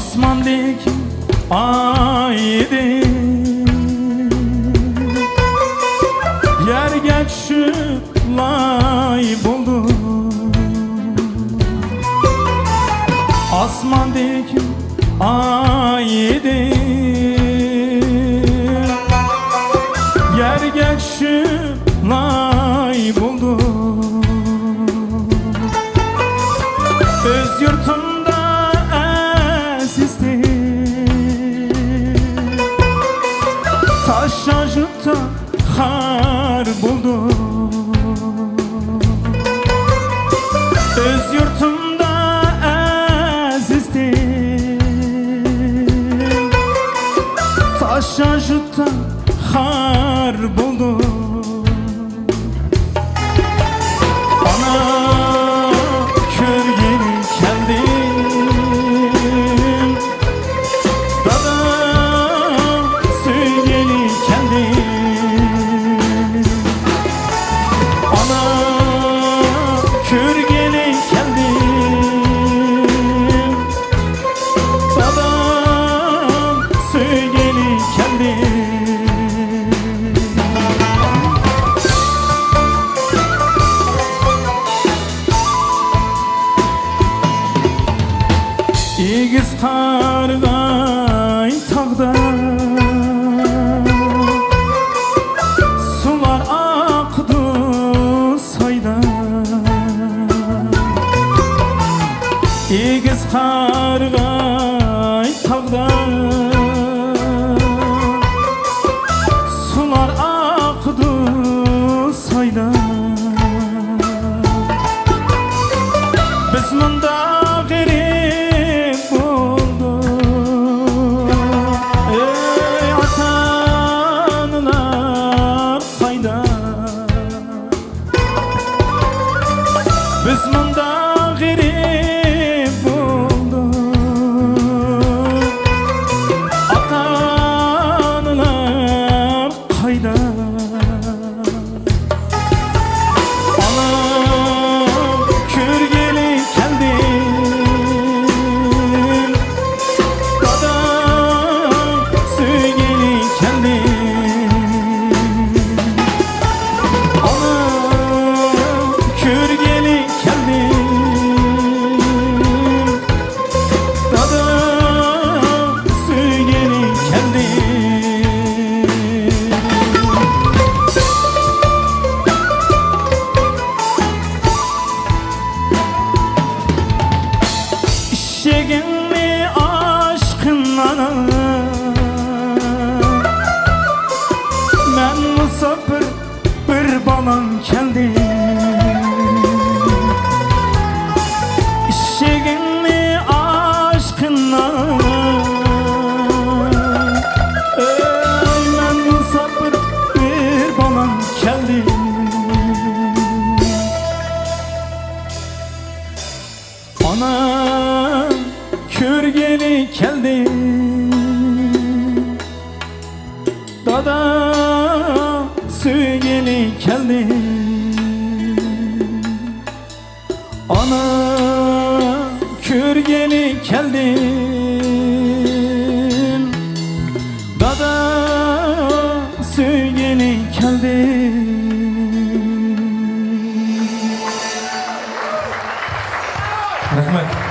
Osmandaki aydı yerge çulay buldu. Osmandaki aydı yerge çulay buldu. Öz yurtumda taş acıta har buldu. Öz yurtumda azizdim, taş acıta har buldu. Ana kör yeni geldim, dada söyleyeli geldim. Ana kör yeni geldim, dada söyleyeli geldim. İgiz kargay tağda sular akdı sayda. İgiz kargay tağda sular akdı sayda. Biz mında biz mında garip olduk, ata-onalar kayda. Anam körgeli geldim, dadam söygeli geldim. Anam körgeli Şegenli aşkınla men musafir bir balan keldim. Şegenli aşkınla men musafir bir balan keldim. Anam körgeli keldim, dada söygeli keldim. Anam körgeli keldim, dada söygeli keldim. Rahmet.